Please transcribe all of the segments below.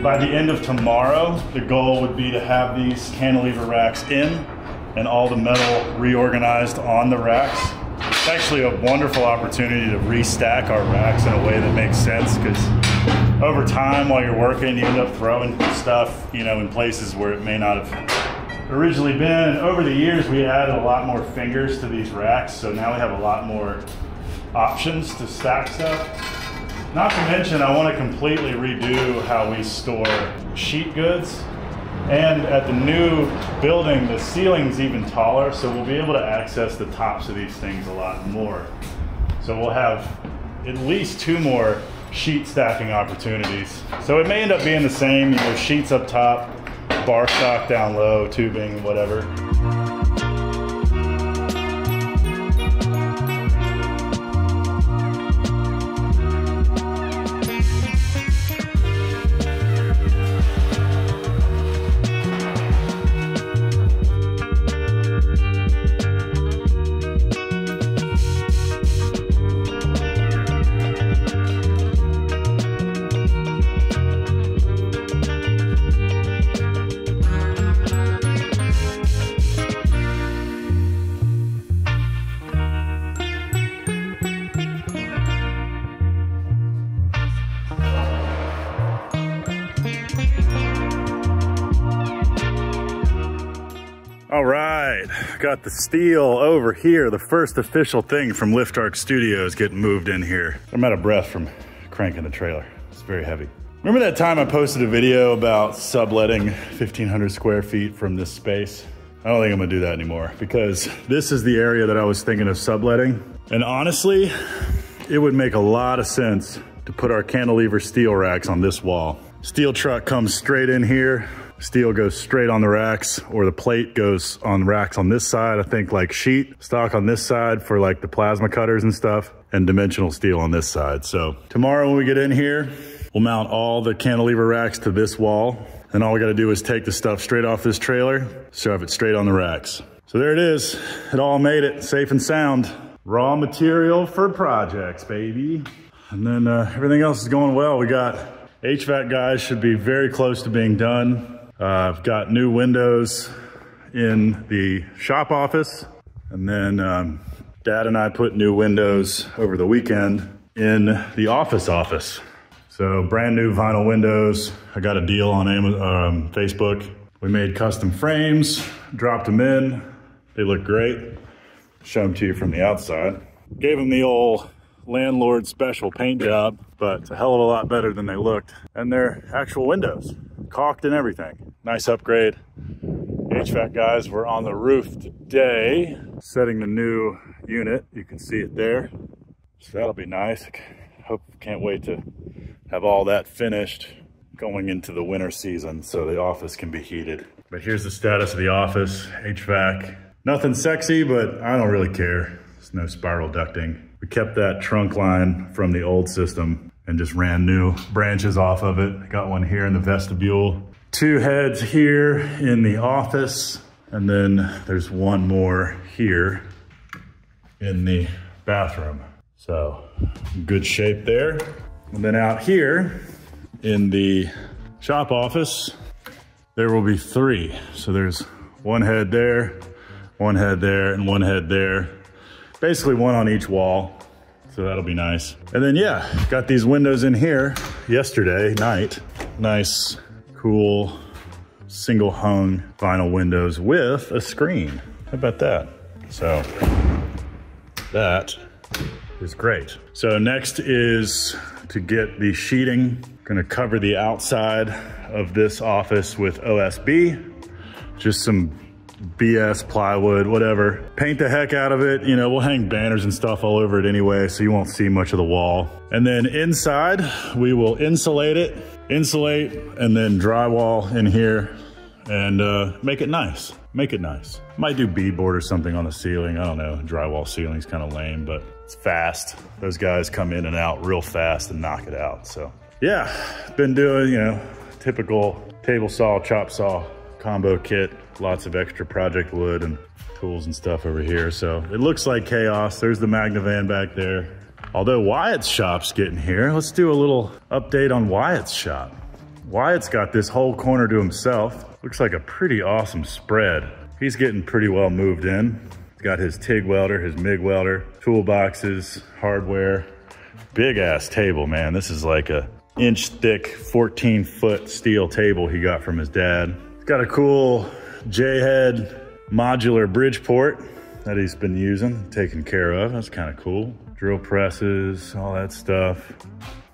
by the end of tomorrow, the goal would be to have these cantilever racks in and all the metal reorganized on the racks. It's actually a wonderful opportunity to restack our racks in a way that makes sense, because over time while you're working, you end up throwing stuff, you know, in places where it may not have originally been. And over the years, we added a lot more fingers to these racks, so now we have a lot more options to stack stuff. Not to mention, I want to completely redo how we store sheet goods. And at the new building, the ceiling's even taller, so we'll be able to access the tops of these things a lot more. So we'll have at least 2 more sheet stacking opportunities. So it may end up being the same, you know, sheets up top, bar stock down low, tubing, whatever. All right, got the steel over here. The first official thing from Lift Arc Studios getting moved in here. I'm out of breath from cranking the trailer. It's very heavy. Remember that time I posted a video about subletting 1,500 square feet from this space? I don't think I'm gonna do that anymore, because this is the area that I was thinking of subletting. And honestly, it would make a lot of sense to put our cantilever steel racks on this wall. Steel truck comes straight in here. Steel goes straight on the racks, or the plate goes on racks on this side. I think like sheet stock on this side for like the plasma cutters and stuff, and dimensional steel on this side. So tomorrow when we get in here, we'll mount all the cantilever racks to this wall. And all we gotta do is take the stuff straight off this trailer, shove it straight on the racks. So there it is. It all made it safe and sound. Raw material for projects, baby. And then everything else is going well. We got HVAC guys should be very close to being done. I've got new windows in the shop office, and then Dad and I put new windows over the weekend in the office. So brand new vinyl windows. I got a deal on Amazon, Facebook. We made custom frames, dropped them in. They look great. Show them to you from the outside. Gave them the old landlord special paint job, but it's a hell of a lot better than they looked. And they're actual windows, caulked and everything. Nice upgrade. HVAC guys were on the roof today, setting the new unit. You can see it there. So that'll be nice. Can't wait to have all that finished going into the winter season so the office can be heated. But here's the status of the office, HVAC. Nothing sexy, but I don't really care. There's no spiral ducting. We kept that trunk line from the old system and just ran new branches off of it. Got one here in the vestibule. 2 heads here in the office. And then there's one more here in the bathroom. So good shape there. And then out here in the shop office, there will be 3. So there's 1 head there, 1 head there, and 1 head there. Basically 1 on each wall. So that'll be nice. And then yeah, got these windows in here yesterday night. Nice, cool, single hung vinyl windows with a screen. How about that? So that is great. So next is to get the sheeting. Gonna cover the outside of this office with OSB. Just some BS plywood, whatever. Paint the heck out of it. You know, we'll hang banners and stuff all over it anyway, so you won't see much of the wall. And then inside, we will insulate, and then drywall in here and make it nice. Make it nice. Might do beadboard or something on the ceiling. I don't know. Drywall ceiling's kind of lame, but it's fast. Those guys come in and out real fast and knock it out. So yeah, been doing, you know, typical table saw, chop saw combo kit. Lots of extra project wood and tools and stuff over here. So it looks like chaos. There's the Magna van back there. Although Wyatt's shop's getting here, let's do a little update on Wyatt's shop. Wyatt's got this whole corner to himself. Looks like a pretty awesome spread. He's getting pretty well moved in. He's got his TIG welder, his MIG welder, toolboxes, hardware. Big ass table, man. This is like a inch thick, 14-foot steel table he got from his dad. He's got a cool J-head modular Bridgeport that he's been using, taken care of. That's kind of cool. Drill presses, all that stuff.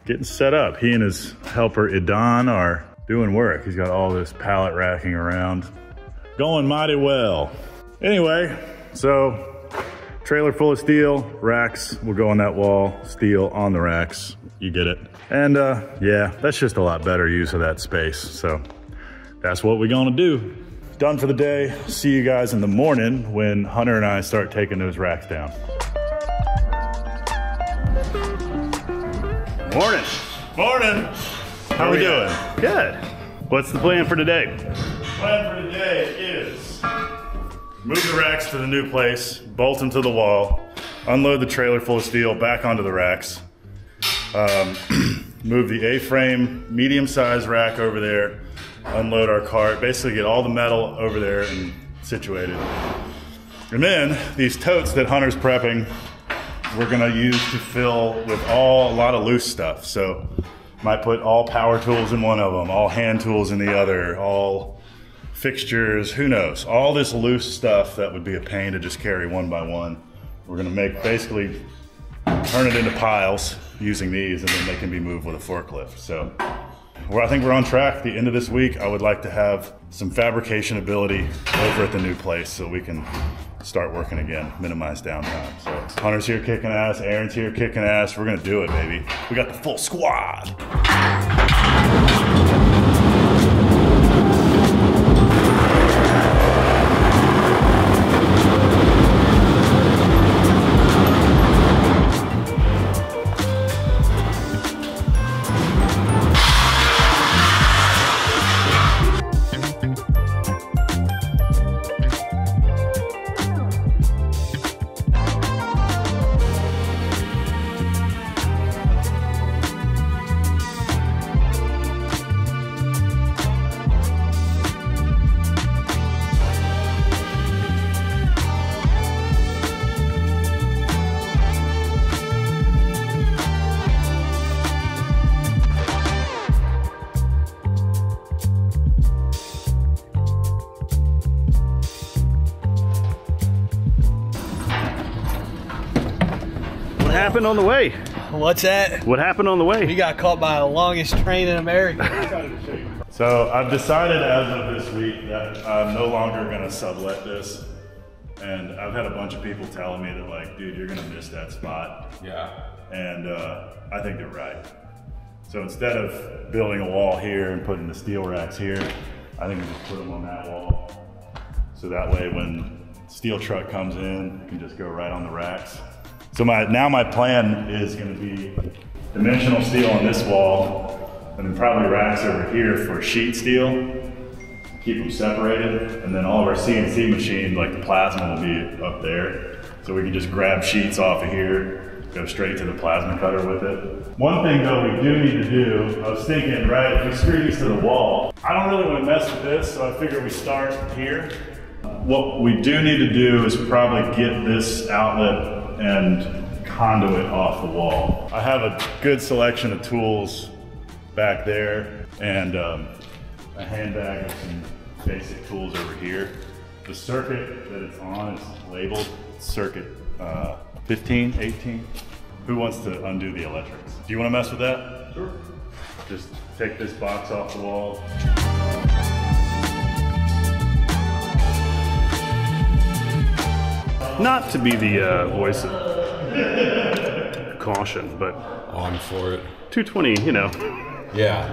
Getting set up. He and his helper Idan are doing work. He's got all this pallet racking around. Going mighty well. Anyway, so trailer full of steel, racks will go on that wall, steel on the racks. You get it. And yeah, that's just a lot better use of that space. So that's what we're gonna do. Done for the day. See you guys in the morning when Hunter and I start taking those racks down. Morning. Morning. How we doing? Good. What's the plan for today? Plan for today is move the racks to the new place, bolt them to the wall, unload the trailer full of steel back onto the racks, move the A-frame medium-sized rack over there, unload our cart, basically get all the metal over there and situated. And then these totes that Hunter's prepping, we're gonna use to fill with a lot of loose stuff. So might put all power tools in one of them, all hand tools in the other, all fixtures, who knows? All this loose stuff that would be a pain to just carry one by one. We're gonna basically turn it into piles using these, and then they can be moved with a forklift. So I think we're on track. At the end of this week, I would like to have some fabrication ability over at the new place so we can start working again, minimize downtime. So Hunter's here kicking ass, Aaron's here kicking ass. We're gonna do it, baby. We got the full squad. What happened on the way? What's that? What happened on the way? We got caught by the longest train in America. So I've decided as of this week that I'm no longer gonna sublet this. And I've had a bunch of people telling me that like, dude, you're gonna miss that spot. Yeah. And I think they're right. So instead of building a wall here and putting the steel racks here, I think we just put them on that wall. So that way when steel truck comes in, it can just go right on the racks. So now my plan is gonna be dimensional steel on this wall, and then probably racks over here for sheet steel, keep them separated, and then all of our CNC machines, like the plasma, will be up there. So we can just grab sheets off of here, go straight to the plasma cutter with it. One thing though we do need to do, I was thinking, right, if we screw these to the wall, I don't really want to mess with this, so I figure we start here. What we do need to do is probably get this outlet and conduit off the wall. I have a good selection of tools back there and a handbag of some basic tools over here. The circuit that it's on is labeled circuit 15, 18. Who wants to undo the electrics? Do you want to mess with that? Sure. Just take this box off the wall. Not to be the voice of caution, but On for it. 220, you know. Yeah.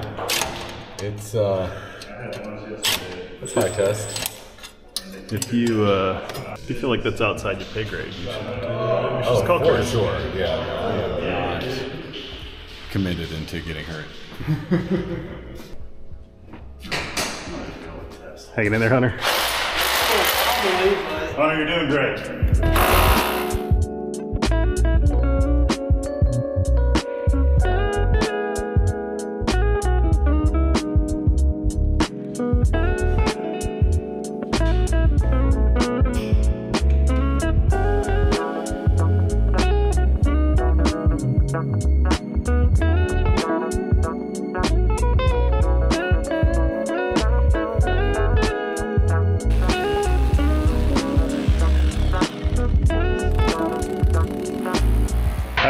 It's high test. If you feel like that's outside your pay grade, you should just call for Chris. sure. Yeah. I am not committed into getting hurt. Hanging in there, Hunter. Hunter, you're doing great. How's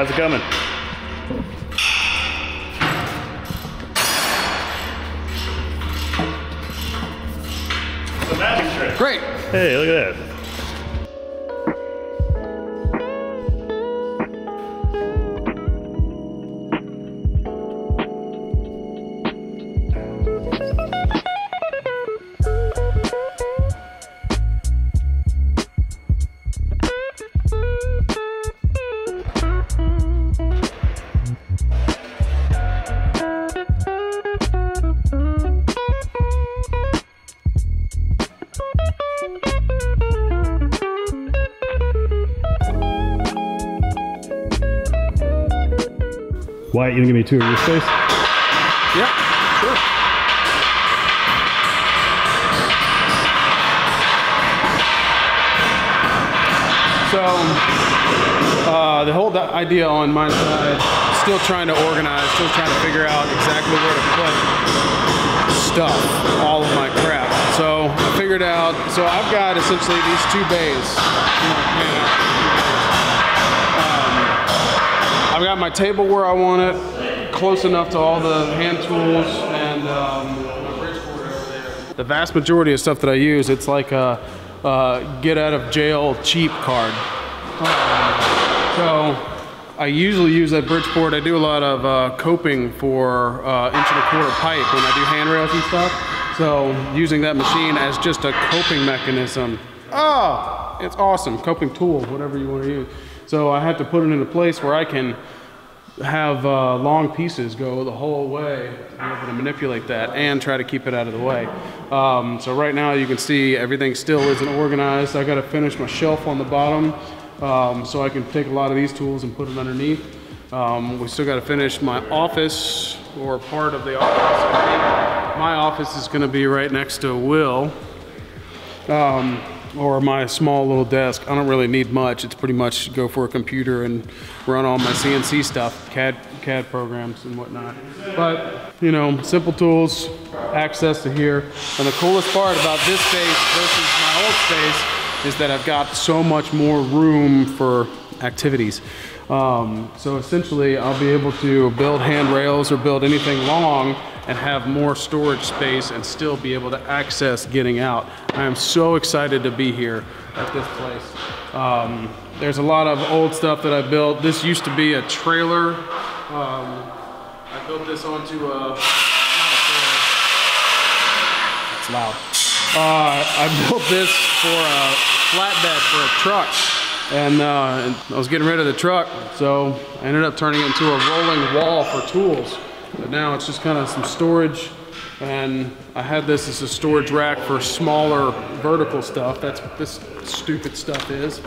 it coming? The magic trick. Great. Hey, look at that. Wyatt, you gonna give me a tour of your space? Yeah, sure. So, the whole idea on my side, still trying to organize, still trying to figure out exactly where to put stuff, all of my crap. So I figured out, so I've got essentially these two bays. I've got my table where I want it, close enough to all the hand tools and my bridgeboard over there. The vast majority of stuff that I use, it's like a get out of jail cheap card. So I usually use that bridgeboard. I do a lot of coping for 1¼ inch pipe when I do handrails and stuff. So using that machine as just a coping mechanism. Oh, it's awesome. Coping tool, whatever you want to use. So I have to put it in a place where I can have long pieces go the whole way to be able to manipulate that and try to keep it out of the way. So right now you can see everything still isn't organized. I got to finish my shelf on the bottom so I can take a lot of these tools and put it underneath. We still got to finish my office, or part of the office. I think my office is going to be right next to Will. Or my small little desk. I don't really need much. It's pretty much go for a computer and run all my CNC stuff, CAD programs and whatnot. But, you know, simple tools, access to here. And the coolest part about this space versus my old space is that I've got so much more room for activities. So essentially I'll be able to build handrails or build anything long and have more storage space and still be able to access getting out. I am so excited to be here at this place. There's a lot of old stuff that I built. This used to be a trailer. I built this onto a, it's loud. I built this for a flatbed for a truck. And I was getting rid of the truck, so I ended up turning it into a rolling wall for tools. But now it's just kind of some storage, and I had this as a storage rack for smaller vertical stuff. That's what this stupid stuff is,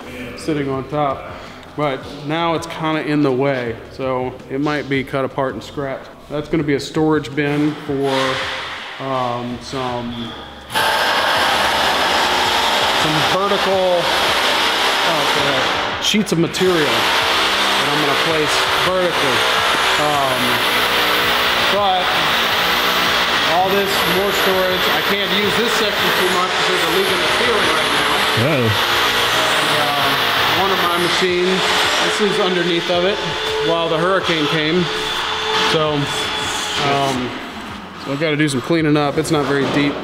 sitting on top. But now it's kind of in the way, so it might be cut apart and scrapped. That's going to be a storage bin for some vertical sheets of material that I'm going to place vertically. But all this more storage, I can't use this section too much because there's a leak in the ceiling right now. Oh. And, one of my machines, this is underneath of it while the hurricane came. So I've got to do some cleaning up. It's not very deep,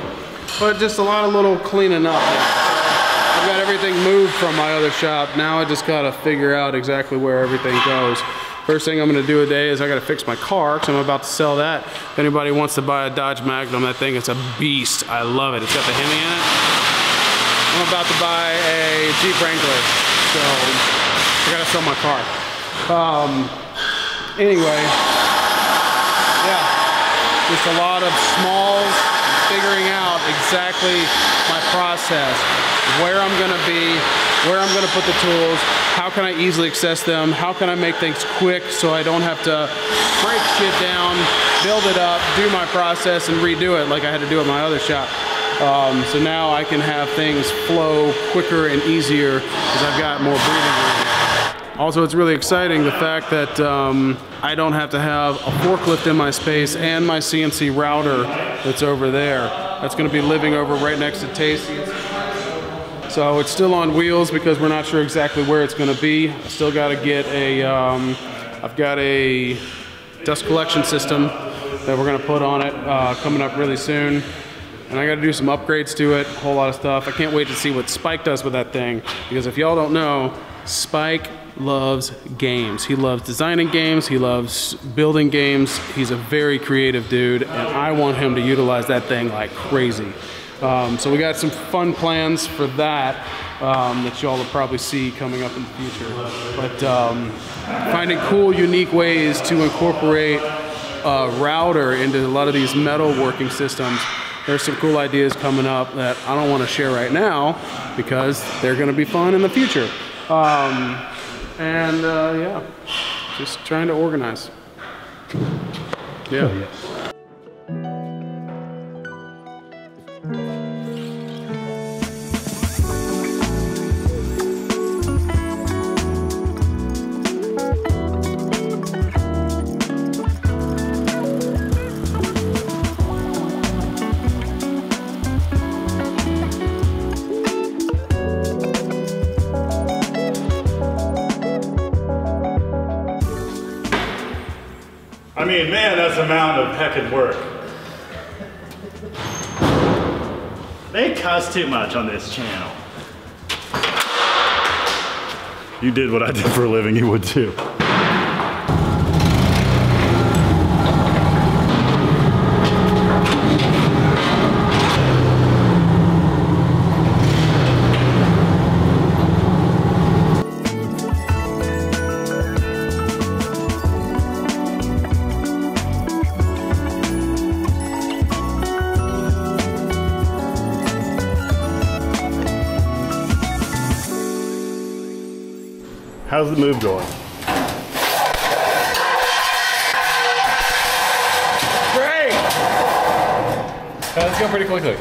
but just a lot of little cleaning up. I've got everything moved from my other shop. Now I just got to figure out exactly where everything goes. First thing I'm going to do today is I got to fix my car because I'm about to sell that. If anybody wants to buy a Dodge Magnum, that thing is a beast. I love it. It's got the Hemi in it. I'm about to buy a Jeep Wrangler, so I got to sell my car. Anyway, yeah, just a lot of smalls, figuring out exactly my process, where I'm going to be, where I'm going to put the tools, how can I easily access them, how can I make things quick so I don't have to break shit down, build it up, do my process and redo it like I had to do at my other shop. So now I can have things flow quicker and easier because I've got more breathing room. Also, it's really exciting the fact that I don't have to have a forklift in my space and my CNC router that's over there. That's going to be living over right next to Tasty's. So it's still on wheels because we're not sure exactly where it's going to be. I still got to get a, I've got a dust collection system that we're going to put on it coming up really soon. And I got to do some upgrades to it, a whole lot of stuff. I can't wait to see what Spike does with that thing, because if y'all don't know, Spike loves games. He loves designing games, he loves building games. He's a very creative dude, and I want him to utilize that thing like crazy. So we got some fun plans for that that y'all will probably see coming up in the future. But finding cool, unique ways to incorporate a router into a lot of these metal working systems. There's some cool ideas coming up that I don't want to share right now because they're going to be fun in the future. Yeah, just trying to organize. Yeah. I mean, man, that's a mountain of heckin' work. They cuss too much on this channel. You did what I did for a living, you would too. How's the move going? Great! Let's go pretty quickly.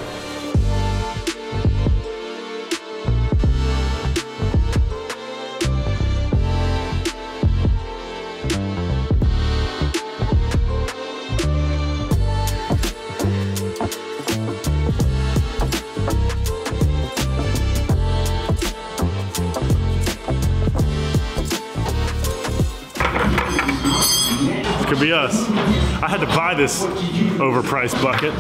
Could be us. I had to buy this overpriced bucket.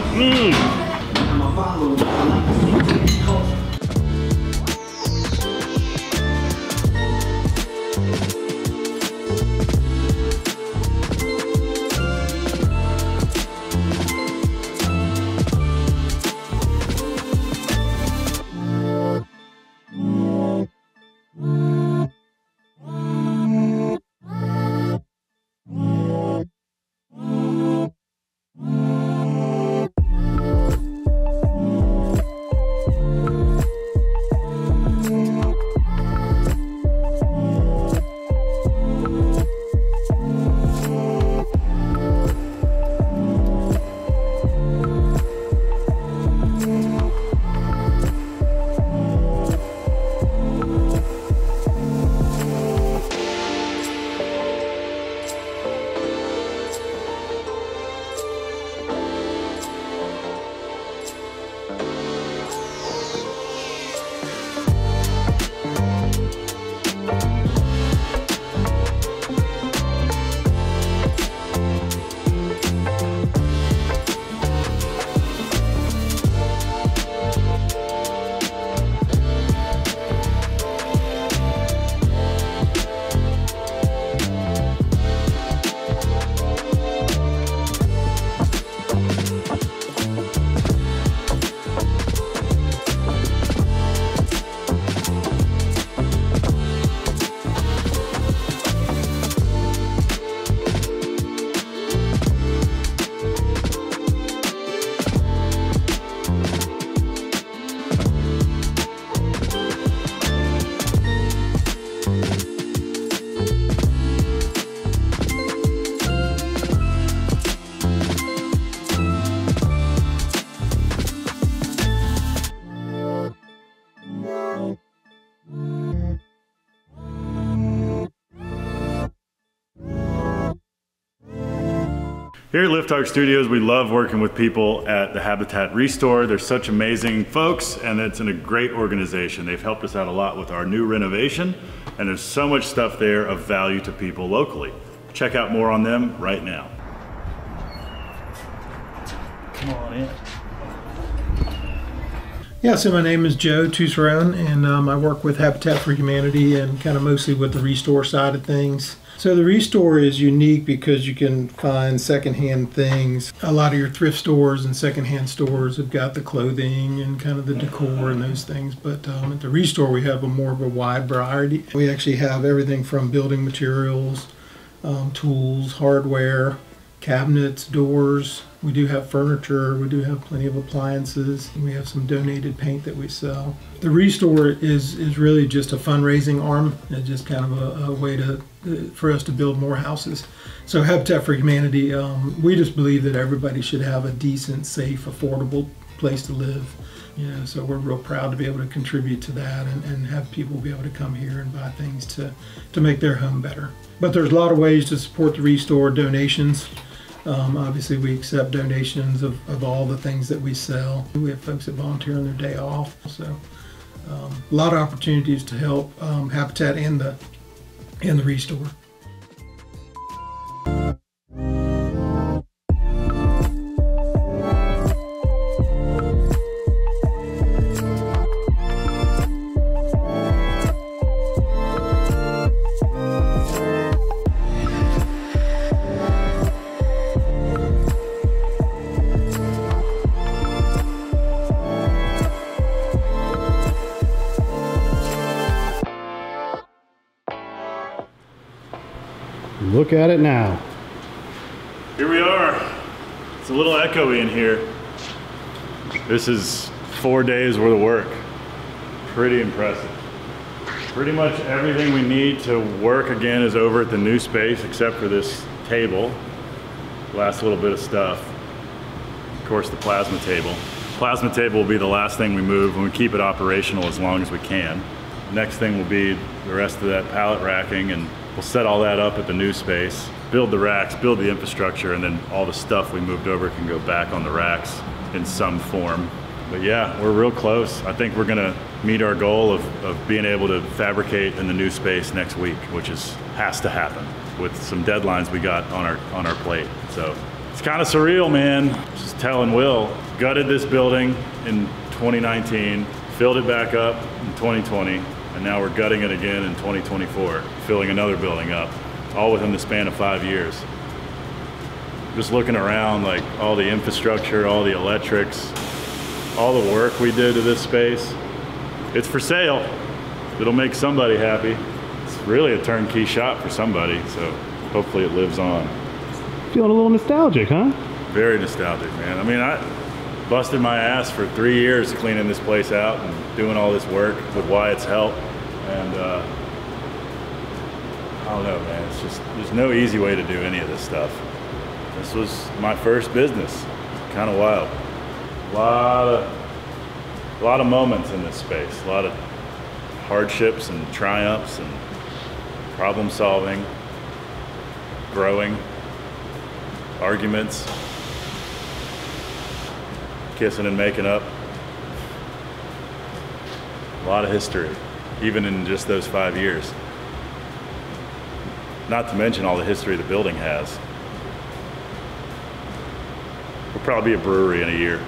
Here at Lift Arc Studios, we love working with people at the Habitat Restore. They're such amazing folks, and it's in a great organization. They've helped us out a lot with our new renovation, and there's so much stuff there of value to people locally. Check out more on them right now. Come on in. Yeah, so my name is Joe Tusserone, and I work with Habitat for Humanity and kind of mostly with the restore side of things. So the restore is unique because you can find secondhand things. A lot of your thrift stores and secondhand stores have got the clothing and kind of the decor and those things, but at the restore we have more of a wide variety. We actually have everything from building materials, tools, hardware, cabinets, doors. We do have furniture, we do have plenty of appliances. We have some donated paint that we sell. The restore is really just a fundraising arm. It's just kind of a way for us to build more houses. So Habitat for Humanity, we just believe that everybody should have a decent, safe, affordable place to live. You know, so we're real proud to be able to contribute to that and have people be able to come here and buy things to make their home better. But there's a lot of ways to support the restore: donations. Obviously we accept donations of all the things that we sell. We have folks that volunteer on their day off. So a lot of opportunities to help Habitat and the restore. Look at it now. Here we are. It's a little echoey in here. This is 4 days worth of work. Pretty impressive. Pretty much everything we need to work again is over at the new space, except for this table. Last little bit of stuff. Of course, the plasma table. Plasma table will be the last thing we move, and we keep it operational as long as we can. Next thing will be the rest of that pallet racking, and we'll set all that up at the new space, build the racks, build the infrastructure, and then all the stuff we moved over can go back on the racks in some form. But yeah, we're real close. I think we're gonna meet our goal of being able to fabricate in the new space next week, which has to happen with some deadlines we got on our plate. So it's kind of surreal, man. Just telling Will, gutted this building in 2019, filled it back up in 2020, and now we're gutting it again in 2024, filling another building up, all within the span of 5 years. Just looking around, like all the infrastructure, all the electrics, all the work we did to this space, it's for sale. It'll make somebody happy. It's really a turnkey shop for somebody, so hopefully it lives on. Feeling a little nostalgic, huh? Very nostalgic, man. I mean, I busted my ass for 3 years cleaning this place out and doing all this work with Wyatt's help. And I don't know, man, it's just, there's no easy way to do any of this stuff. This was my first business. Kind of wild. A lot of moments in this space. A lot of hardships and triumphs and problem solving, growing, arguments, kissing and making up. A lot of history, even in just those 5 years. Not to mention all the history the building has. We'll probably be a brewery in a year.